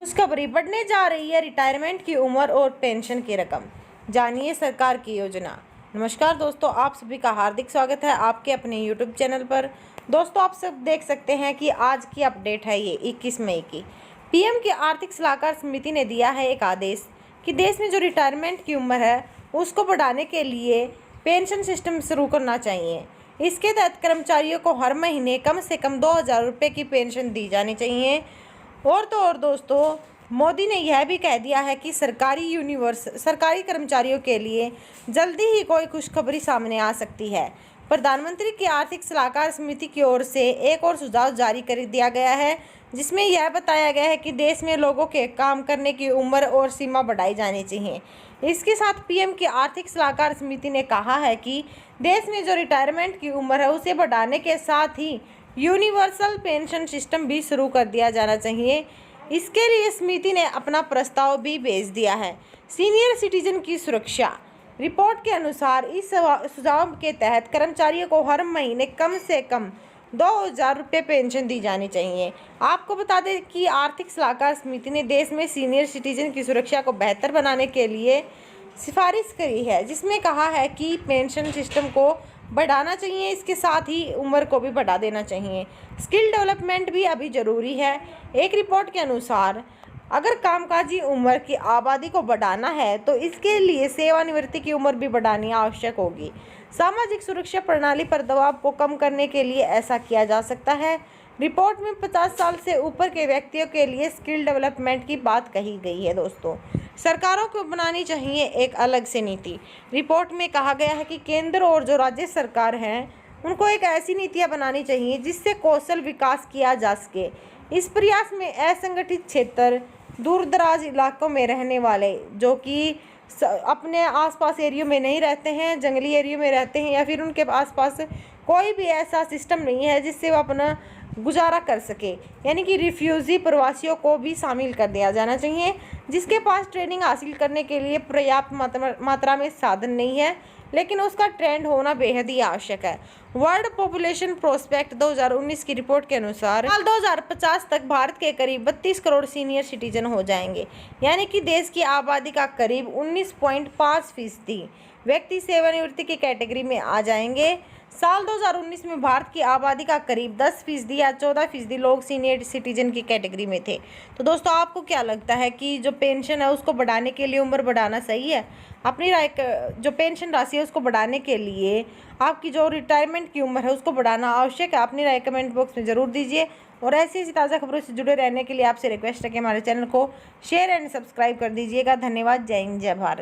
खुशखबरी, बढ़ने जा रही है रिटायरमेंट की उम्र और पेंशन की रकम। जानिए सरकार की योजना। नमस्कार दोस्तों, आप सभी का हार्दिक स्वागत है आपके अपने यूट्यूब चैनल पर। दोस्तों, आप सब देख सकते हैं कि आज की अपडेट है ये 21 मई की। पीएम की आर्थिक सलाहकार समिति ने दिया है एक आदेश कि देश में जो रिटायरमेंट की उम्र है उसको बढ़ाने के लिए पेंशन सिस्टम शुरू करना चाहिए। इसके तहत कर्मचारियों को हर महीने कम से कम 2,000 रुपये की पेंशन दी जानी चाहिए। और तो और दोस्तों, मोदी ने यह भी कह दिया है कि सरकारी कर्मचारियों के लिए जल्दी ही कोई खुशखबरी सामने आ सकती है। प्रधानमंत्री की आर्थिक सलाहकार समिति की ओर से एक और सुझाव जारी कर दिया गया है, जिसमें यह बताया गया है कि देश में लोगों के काम करने की उम्र और सीमा बढ़ाई जानी चाहिए। इसके साथ पीएम की आर्थिक सलाहकार समिति ने कहा है कि देश में जो रिटायरमेंट की उम्र है उसे बढ़ाने के साथ ही यूनिवर्सल पेंशन सिस्टम भी शुरू कर दिया जाना चाहिए। इसके लिए समिति ने अपना प्रस्ताव भी भेज दिया है। सीनियर सिटीजन की सुरक्षा रिपोर्ट के अनुसार इस सुझाव के तहत कर्मचारियों को हर महीने कम से कम 2,000 रुपये पेंशन दी जानी चाहिए। आपको बता दें कि आर्थिक सलाहकार समिति ने देश में सीनियर सिटीजन की सुरक्षा को बेहतर बनाने के लिए सिफारिश करी है, जिसमें कहा है कि पेंशन सिस्टम को बढ़ाना चाहिए, इसके साथ ही उम्र को भी बढ़ा देना चाहिए। स्किल डेवलपमेंट भी अभी ज़रूरी है। एक रिपोर्ट के अनुसार अगर कामकाजी उम्र की आबादी को बढ़ाना है तो इसके लिए सेवानिवृत्ति की उम्र भी बढ़ानी आवश्यक होगी। सामाजिक सुरक्षा प्रणाली पर दबाव को कम करने के लिए ऐसा किया जा सकता है। रिपोर्ट में 50 साल से ऊपर के व्यक्तियों के लिए स्किल डेवलपमेंट की बात कही गई है। दोस्तों, सरकारों को बनानी चाहिए एक अलग से नीति। रिपोर्ट में कहा गया है कि केंद्र और जो राज्य सरकार हैं उनको एक ऐसी नीतियां बनानी चाहिए जिससे कौशल विकास किया जा सके। इस प्रयास में असंगठित क्षेत्र, दूर दराज इलाकों में रहने वाले जो कि अपने आसपास एरियो में नहीं रहते हैं, जंगली एरियो में रहते हैं, या फिर उनके आसपास कोई भी ऐसा सिस्टम नहीं है जिससे वो अपना गुजारा कर सके, यानी कि रिफ्यूजी प्रवासियों को भी शामिल कर दिया जाना चाहिए, जिसके पास ट्रेनिंग हासिल करने के लिए पर्याप्त मात्रा में साधन नहीं है, लेकिन उसका ट्रेंड होना बेहद ही आवश्यक है। वर्ल्ड पॉपुलेशन प्रोस्पेक्ट 2019 की रिपोर्ट के अनुसार साल 2050 तक भारत के करीब 32 करोड़ सीनियर सिटीजन हो जाएंगे, यानी कि देश की आबादी का करीब 19.5% व्यक्ति सेवानिवृत्ति की कैटेगरी में आ जाएंगे। साल 2019 में भारत की आबादी का करीब 10% या 14% लोग सीनियर सिटीजन की कैटेगरी में थे। तो दोस्तों, आपको क्या लगता है कि जो पेंशन है उसको बढ़ाने के लिए उम्र बढ़ाना सही है? अपनी राय, जो पेंशन राशि है उसको बढ़ाने के लिए आपकी जो रिटायरमेंट की उम्र है उसको बढ़ाना आवश्यक है? अपनी राय कमेंट बॉक्स में ज़रूर दीजिए। और ऐसी ताज़ा खबरों से जुड़े रहने के लिए आपसे रिक्वेस्ट है कि हमारे चैनल को शेयर एंड सब्सक्राइब कर दीजिएगा। धन्यवाद। जय हिंद, जय भारत।